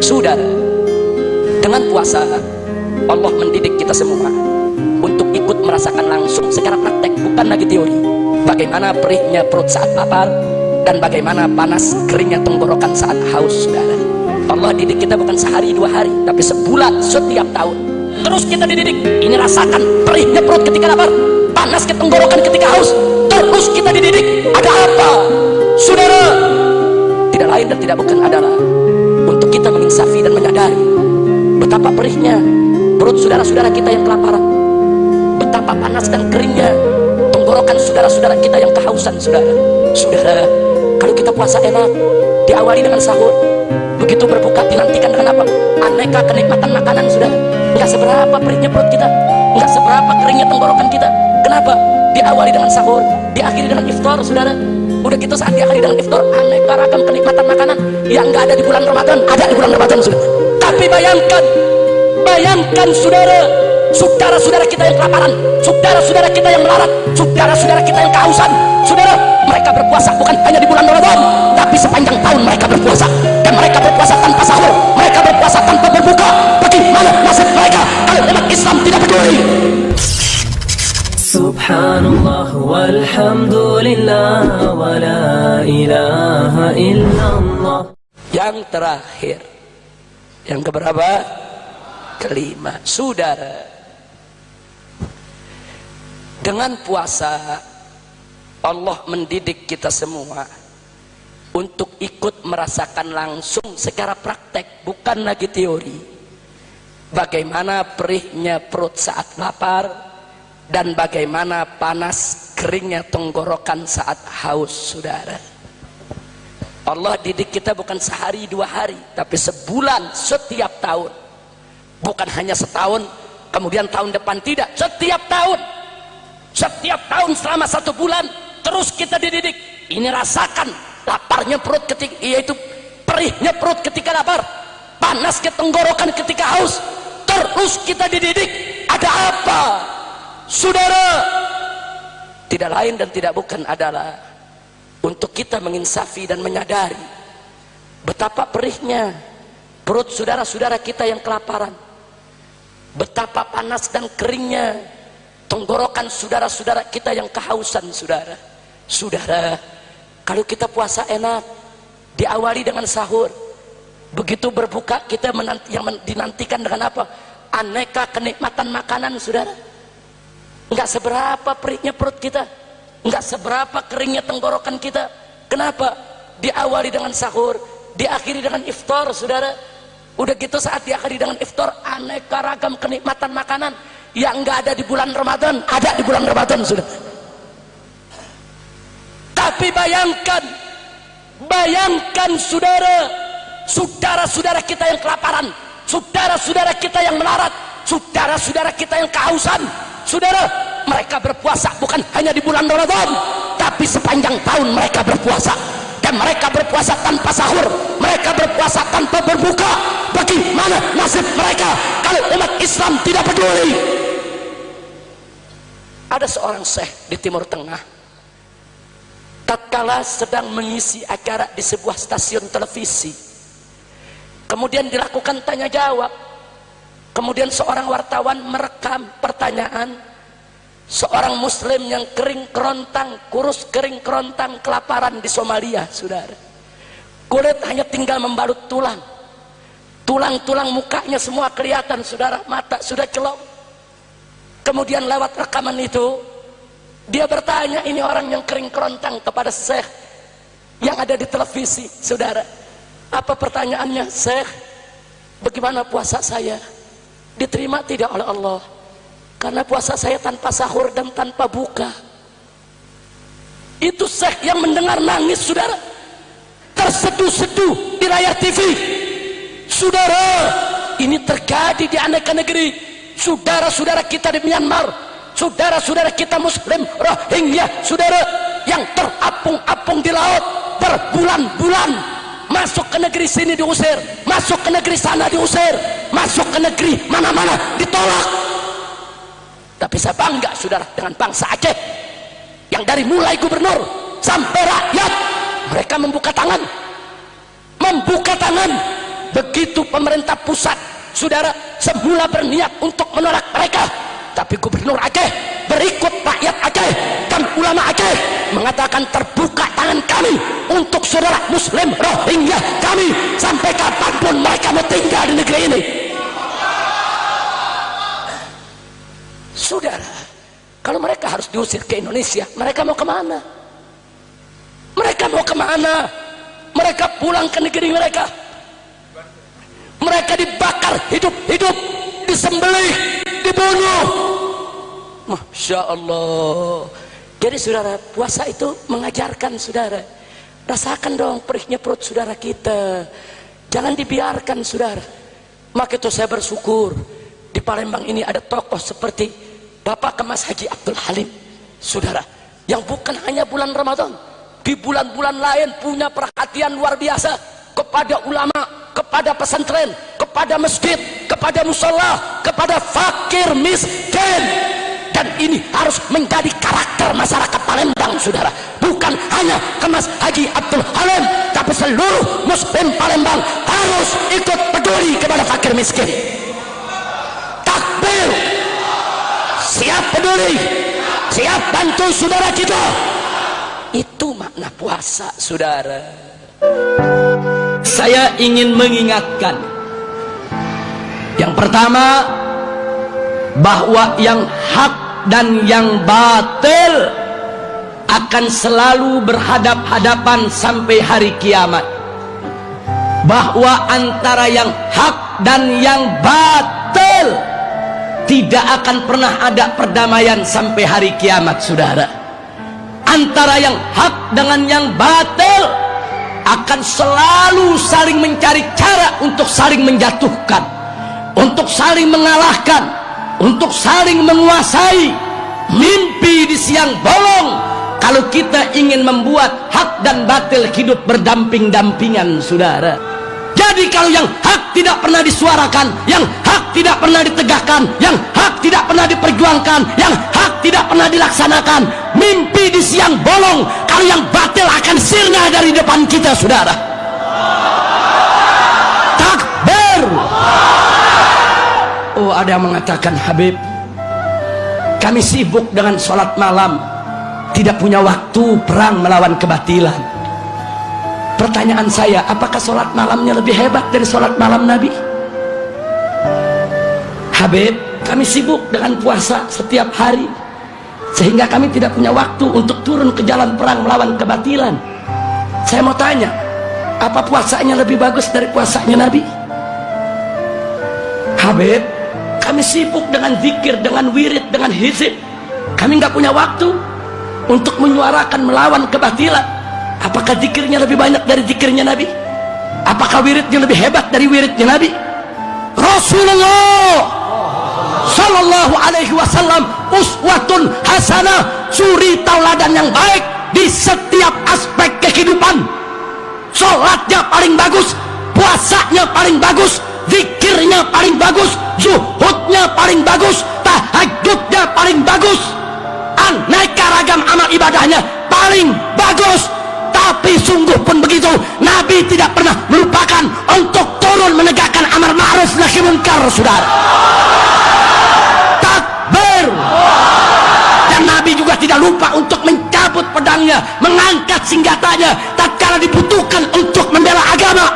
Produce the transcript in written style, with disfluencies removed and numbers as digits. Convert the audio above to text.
Sudah, dengan puasa Allah mendidik kita semua untuk ikut merasakan langsung secara praktek, bukan lagi teori, bagaimana perihnya perut saat lapar dan bagaimana panas keringnya tenggorokan saat haus. Saudara, Allah didik kita bukan sehari dua hari, tapi sebulan, setiap tahun. Terus kita dididik, ini rasakan perihnya perut ketika lapar, panas ke tenggorokan ketika haus. Terus kita dididik, ada apa? Saudara, tidak lain dan tidak bukan adalah untuk kita menginsafi dan menyadari betapa perihnya perut saudara-saudara kita yang kelaparan, betapa panas dan keringnya tenggorokan saudara-saudara kita yang kehausan. Saudara, kalau kita puasa enak, diawali dengan sahur, begitu berbuka dinantikan dengan apa? Aneka kenikmatan makanan. Saudara, nggak seberapa perihnya perut kita, nggak seberapa keringnya tenggorokan kita. Kenapa? Diawali dengan sahur, diakhiri dengan iftar. Saudara, udah gitu saat diakhiri dengan iftar, aneka ragam kenikmatan makanan yang nggak ada di bulan Ramadan, ada di bulan Ramadan. Saudara, tapi bayangkan saudara, saudara-saudara kita yang kelaparan, saudara-saudara kita yang melarat, saudara-saudara kita yang kehausan. Saudara, mereka berpuasa bukan hanya di bulan Ramadan, tapi sepanjang tahun mereka berpuasa, dan mereka berpuasa tanpa sahur, mereka berpuasa tanpa berbuka. Bagaimana nasib mereka kalau umat Islam tidak peduli? Subhanallah walhamdulillah wa la ilaha illallah. Yang terakhir, yang keberapa? Kelima. Saudara, dengan puasa Allah mendidik kita semua untuk ikut merasakan langsung secara praktek, bukan lagi teori, bagaimana perihnya perut saat lapar dan bagaimana panas keringnya tenggorokan saat haus. Saudara, Allah didik kita bukan sehari dua hari, tapi sebulan, setiap tahun. Bukan hanya setahun kemudian tahun depan, tidak, setiap tahun selama 1 bulan. Terus kita dididik, ini rasakan laparnya perut ketika, yaitu perihnya perut ketika lapar, panas ke tenggorokan ketika haus. Terus kita dididik, ada apa? Saudara, tidak lain dan tidak bukan adalah untuk kita menginsafi dan menyadari betapa perihnya perut saudara-saudara kita yang kelaparan, betapa panas dan keringnya tenggorokan saudara-saudara kita yang kehausan. Saudara, kalau kita puasa enak, diawali dengan sahur, begitu berbuka kita yang dinantikan dengan apa? Aneka kenikmatan makanan. Saudara, nggak seberapa perihnya perut kita, nggak seberapa keringnya tenggorokan kita. Kenapa? Diawali dengan sahur, diakhiri dengan iftar. Saudara, udah gitu saat diakhiri dengan iftar, aneka ragam kenikmatan makanan yang nggak ada di bulan Ramadan, ada di bulan Ramadan. Saudara, tapi bayangkan saudara-saudara kita yang kelaparan, saudara-saudara kita yang melarat, saudara-saudara kita yang kehausan. Saudara, mereka berpuasa bukan hanya di bulan Ramadan, tapi sepanjang tahun mereka berpuasa, dan mereka berpuasa tanpa sahur, mereka berpuasa tanpa berbuka. Bagaimana nasib mereka kalau umat Islam tidak peduli? Ada seorang syekh di Timur Tengah, tatkala sedang mengisi acara di sebuah stasiun televisi, kemudian dilakukan tanya jawab, kemudian seorang wartawan merekam pertanyaan seorang muslim yang kering kerontang, kurus kering kerontang, kelaparan di Somalia. Saudara, kulit hanya tinggal membalut tulang mukanya semua kelihatan. Saudara, mata sudah celok. Kemudian lewat rekaman itu dia bertanya, ini orang yang kering kerontang, kepada syekh yang ada di televisi. Saudara, apa pertanyaannya? Syekh, bagaimana puasa saya? Diterima tidak oleh Allah? Karena puasa saya tanpa sahur dan tanpa buka. Itu syekh yang mendengar nangis. Saudara, terseduh-seduh di layar TV. Saudara, ini terjadi di aneka negeri. Saudara-saudara kita di Myanmar, saudara-saudara kita muslim Rohingya, saudara, yang terapung-apung di laut berbulan-bulan, masuk ke negeri sini diusir, masuk ke negeri sana diusir, masuk ke negeri mana-mana ditolak. Tapi saya bangga, saudara, dengan bangsa Aceh yang dari mulai gubernur sampai rakyat, mereka membuka tangan begitu pemerintah pusat, saudara, semula berniat untuk menolak mereka, tapi Gubernur Aceh berikut rakyat Aceh dan ulama Aceh mengatakan terbuka tangan kami untuk saudara muslim Rohingya kami sampai kapanpun mereka mau tinggal di negeri ini. Saudara, kalau mereka harus diusir ke Indonesia, mereka mau kemana? Mereka mau kemana? Mereka pulang ke negeri mereka. Mereka dibakar hidup-hidup, disembelih, dibunuh. Masya Allah. Jadi saudara, puasa itu mengajarkan saudara, rasakan dong perihnya perut saudara kita, jangan dibiarkan saudara. Maka itu saya bersyukur di Palembang ini ada tokoh seperti Bapak Kemas Haji Abdul Halim, saudara, yang bukan hanya bulan Ramadan, di bulan-bulan lain punya perhatian luar biasa kepada ulama, kepada pesantren, kepada masjid, kepada musola, kepada fakir miskin. Dan ini harus menjadi karakter masyarakat Palembang, saudara. Bukan hanya Kemas Haji Abdul Halim, tapi seluruh muslim Palembang harus ikut peduli kepada fakir miskin. Takbir, siap peduli, siap bantu saudara kita. Itu makna puasa, saudara. Saya ingin mengingatkan, yang pertama, bahwa yang hak dan yang batil akan selalu berhadap-hadapan sampai hari kiamat. Bahwa antara yang hak dan yang batil tidak akan pernah ada perdamaian sampai hari kiamat, saudara. Antara yang hak dengan yang batil akan selalu saling mencari cara untuk saling menjatuhkan, untuk saling mengalahkan, untuk saling menguasai. Mimpi di siang bolong kalau kita ingin membuat hak dan batil hidup berdamping-dampingan, saudara. Jadi kalau yang hak tidak pernah disuarakan, yang hak tidak pernah ditegakkan, yang hak tidak pernah diperjuangkan, yang hak tidak pernah dilaksanakan, mimpi di siang bolong kalau yang batil akan sirna dari depan kita, saudara. Takbir. Oh, ada yang mengatakan, Habib, kami sibuk dengan sholat malam, tidak punya waktu perang melawan kebatilan. Pertanyaan saya, apakah sholat malamnya lebih hebat dari sholat malam Nabi? Habib, kami sibuk dengan puasa setiap hari, sehingga kami tidak punya waktu untuk turun ke jalan perang melawan kebatilan. Saya mau tanya, apa puasanya lebih bagus dari puasanya Nabi? Habib, kami sibuk dengan zikir, dengan wirid, dengan hizib. Kami nggak punya waktu untuk menyuarakan melawan kebatilan. Apakah zikirnya lebih banyak dari zikirnya Nabi? Apakah wiridnya lebih hebat dari wiridnya Nabi? Rasulullah Sallallahu Alaihi Wasallam uswatun hasanah, suri tauladan yang baik di setiap aspek kehidupan. Sholatnya paling bagus, puasanya paling bagus, zikirnya paling bagus, zuhudnya paling bagus, tahajudnya paling bagus, aneka ragam amal ibadahnya paling bagus. Tapi sungguh pun begitu, Nabi tidak pernah melupakan untuk turun menegakkan amar ma'ruf nahi munkar, saudara. Takbir. Dan Nabi juga tidak lupa untuk mencabut pedangnya, mengangkat senjatanya tatkala dibutuhkan untuk membela agama.